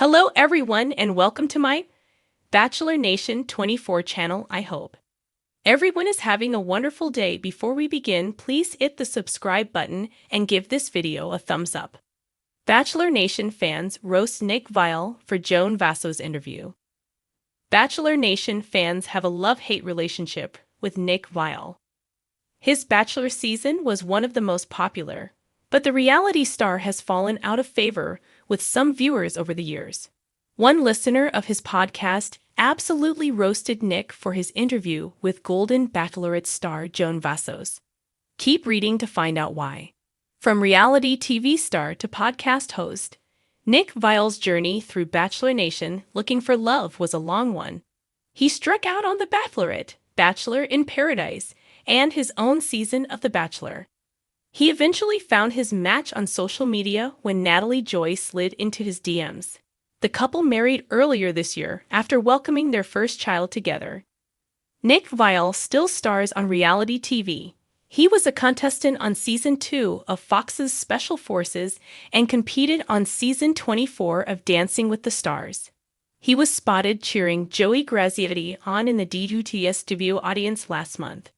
Hello everyone and welcome to my Bachelor Nation 24 channel. I hope everyone is having a wonderful day. Before we begin, please hit the subscribe button and give this video a thumbs up. Bachelor Nation fans roast Nick Viall for Joan Vassos interview. Bachelor Nation fans have a love-hate relationship with Nick Viall. His Bachelor season was one of the most popular, but the reality star has fallen out of favor with some viewers over the years. One listener of his podcast absolutely roasted Nick for his interview with Golden Bachelorette star Joan Vassos. Keep reading to find out why. From reality TV star to podcast host, Nick Viall's journey through Bachelor Nation looking for love was a long one. He struck out on The Bachelorette, Bachelor in Paradise, and his own season of The Bachelor. He eventually found his match on social media when Natalie Joy slid into his DMs. The couple married earlier this year after welcoming their first child together. Nick Viall still stars on reality TV. He was a contestant on Season 2 of Fox's Special Forces and competed on Season 24 of Dancing with the Stars. He was spotted cheering Joey Graziotti on in the DUTS debut audience last month.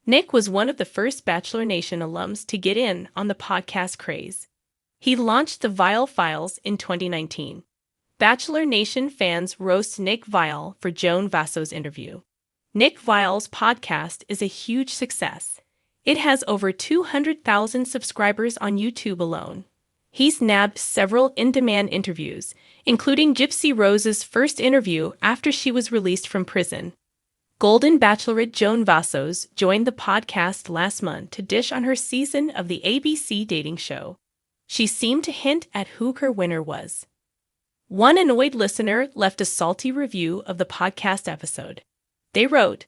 Nick was one of the first Bachelor Nation alums to get in on the podcast craze. He launched the Viall Files in 2019. Bachelor Nation fans roast Nick Viall for Joan Vassos interview. Nick Viall's podcast is a huge success. It has over 200,000 subscribers on YouTube alone. He's nabbed several in-demand interviews, including Gypsy Rose's first interview after she was released from prison. Golden Bachelorette Joan Vassos joined the podcast last month to dish on her season of the ABC dating show. She seemed to hint at who her winner was. One annoyed listener left a salty review of the podcast episode. They wrote,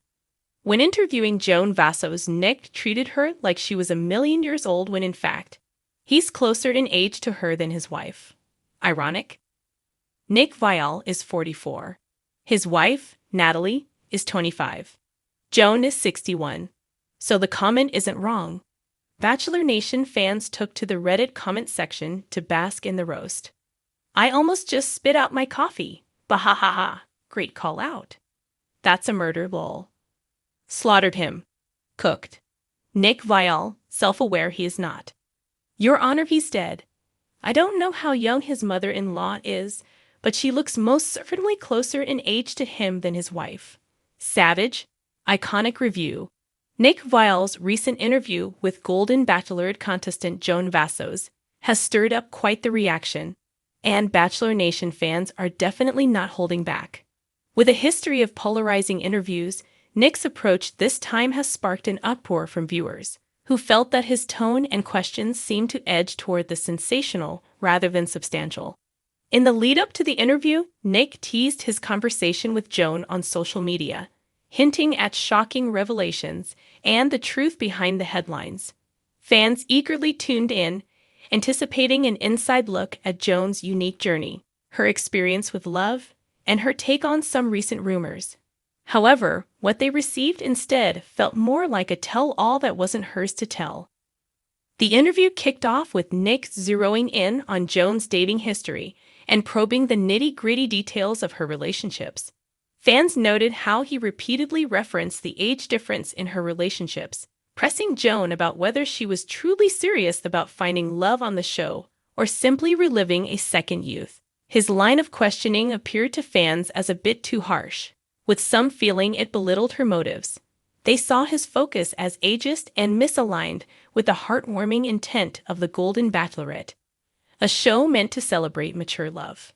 "When interviewing Joan Vassos, Nick treated her like she was a million years old when in fact, he's closer in age to her than his wife. Ironic?" Nick Viall is 44. His wife, Natalie, is 25. Joan is 61. So the comment isn't wrong. Bachelor Nation fans took to the Reddit comment section to bask in the roast. "I almost just spit out my coffee. Bahahaha. Great call out. That's a murder lol. Slaughtered him. Cooked. Nick Viall, self-aware he is not. Your Honor, he's dead. I don't know how young his mother-in-law is, but she looks most certainly closer in age to him than his wife. Savage, iconic review." Nick Viall's recent interview with Golden Bachelorette contestant Joan Vassos has stirred up quite the reaction, and Bachelor Nation fans are definitely not holding back. With a history of polarizing interviews, Nick's approach this time has sparked an uproar from viewers, who felt that his tone and questions seemed to edge toward the sensational rather than substantial. In the lead-up to the interview, Nick teased his conversation with Joan on social media, hinting at shocking revelations and the truth behind the headlines. Fans eagerly tuned in, anticipating an inside look at Joan's unique journey, her experience with love, and her take on some recent rumors. However, what they received instead felt more like a tell-all that wasn't hers to tell. The interview kicked off with Nick zeroing in on Joan's dating history and probing the nitty-gritty details of her relationships. Fans noted how he repeatedly referenced the age difference in her relationships, pressing Joan about whether she was truly serious about finding love on the show or simply reliving a second youth. His line of questioning appeared to fans as a bit too harsh, with some feeling it belittled her motives. They saw his focus as ageist and misaligned with the heartwarming intent of the Golden Bachelorette, a show meant to celebrate mature love.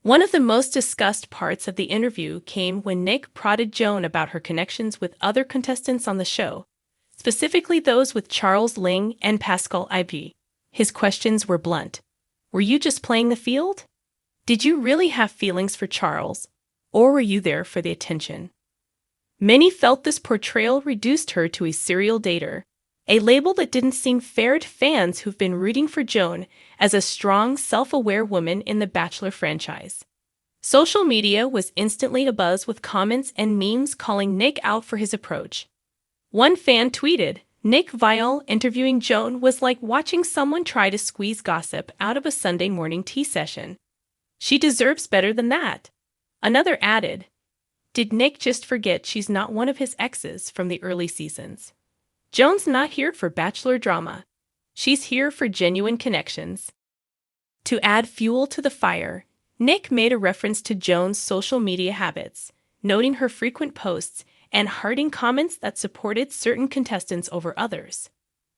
One of the most discussed parts of the interview came when Nick prodded Joan about her connections with other contestants on the show, specifically those with Charles Ling and Pascal Ibe. His questions were blunt. Were you just playing the field? Did you really have feelings for Charles, or were you there for the attention? Many felt this portrayal reduced her to a serial dater, a label that didn't seem fair to fans who've been rooting for Joan as a strong, self-aware woman in the Bachelor franchise. Social media was instantly abuzz with comments and memes calling Nick out for his approach. One fan tweeted, "Nick Viall interviewing Joan was like watching someone try to squeeze gossip out of a Sunday morning tea session. She deserves better than that. Another added, did Nick just forget she's not one of his exes from the early seasons? Joan's not here for Bachelor drama. She's here for genuine connections. To add fuel to the fire, Nick made a reference to Joan's social media habits, noting her frequent posts and hearting comments that supported certain contestants over others.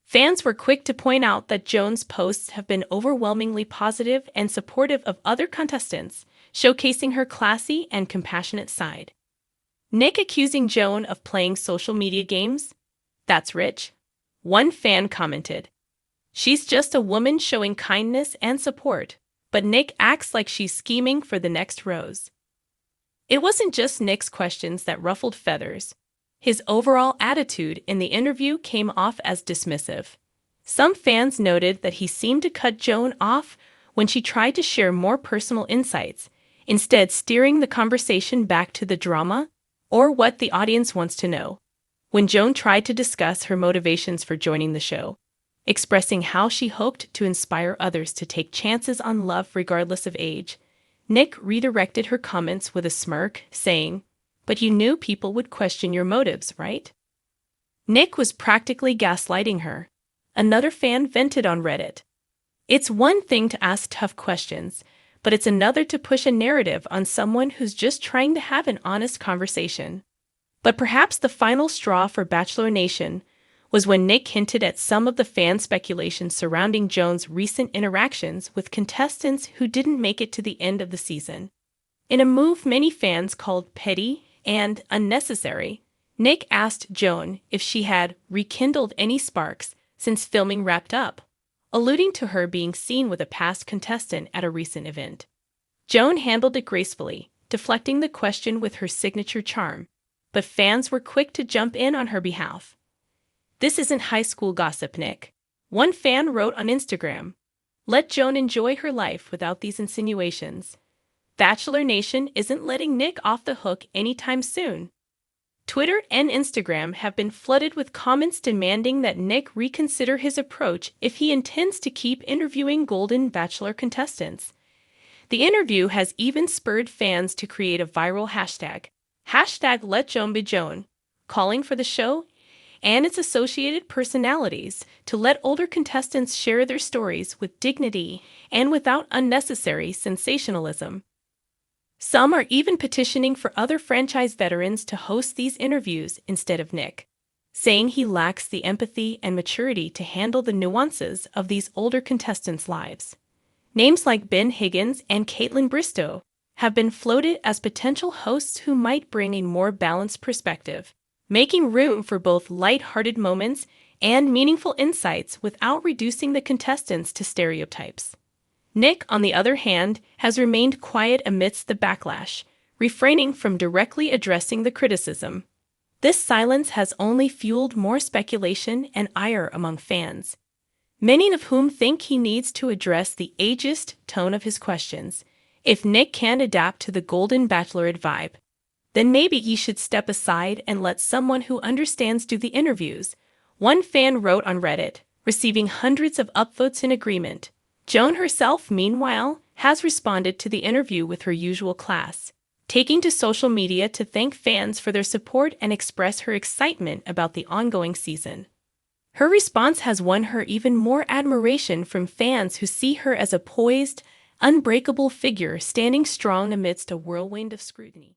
Fans were quick to point out that Joan's posts have been overwhelmingly positive and supportive of other contestants, showcasing her classy and compassionate side. Nick accusing Joan of playing social media games? That's rich. One fan commented, she's just a woman showing kindness and support, but Nick acts like she's scheming for the next rose. It wasn't just Nick's questions that ruffled feathers. His overall attitude in the interview came off as dismissive. Some fans noted that he seemed to cut Joan off when she tried to share more personal insights, instead steering the conversation back to the drama or what the audience wants to know. When Joan tried to discuss her motivations for joining the show, expressing how she hoped to inspire others to take chances on love regardless of age, Nick redirected her comments with a smirk, saying, "But you knew people would question your motives, right?" Nick was practically gaslighting her. Another fan vented on Reddit. It's one thing to ask tough questions, but it's another to push a narrative on someone who's just trying to have an honest conversation. But perhaps the final straw for Bachelor Nation was when Nick hinted at some of the fan speculation surrounding Joan's recent interactions with contestants who didn't make it to the end of the season. In a move many fans called petty and unnecessary, Nick asked Joan if she had rekindled any sparks since filming wrapped up, alluding to her being seen with a past contestant at a recent event. Joan handled it gracefully, deflecting the question with her signature charm, but fans were quick to jump in on her behalf. "This isn't high school gossip, Nick," one fan wrote on Instagram. "Let Joan enjoy her life without these insinuations. Bachelor Nation isn't letting Nick off the hook anytime soon." Twitter and Instagram have been flooded with comments demanding that Nick reconsider his approach if he intends to keep interviewing Golden Bachelor contestants. The interview has even spurred fans to create a viral hashtag #LetJoanBeJoan, calling for the show and its associated personalities to let older contestants share their stories with dignity and without unnecessary sensationalism. Some are even petitioning for other franchise veterans to host these interviews instead of Nick, saying he lacks the empathy and maturity to handle the nuances of these older contestants' lives. Names like Ben Higgins and Caitlin Bristow have been floated as potential hosts who might bring a more balanced perspective, making room for both light-hearted moments and meaningful insights without reducing the contestants to stereotypes. Nick, on the other hand, has remained quiet amidst the backlash, refraining from directly addressing the criticism. This silence has only fueled more speculation and ire among fans, many of whom think he needs to address the ageist tone of his questions. If Nick can't adapt to the Golden Bachelorette vibe, then maybe he should step aside and let someone who understands do the interviews. One fan wrote on Reddit, receiving hundreds of upvotes in agreement. Joan herself, meanwhile, has responded to the interview with her usual class, taking to social media to thank fans for their support and express her excitement about the ongoing season. Her response has won her even more admiration from fans who see her as a poised, unbreakable figure standing strong amidst a whirlwind of scrutiny.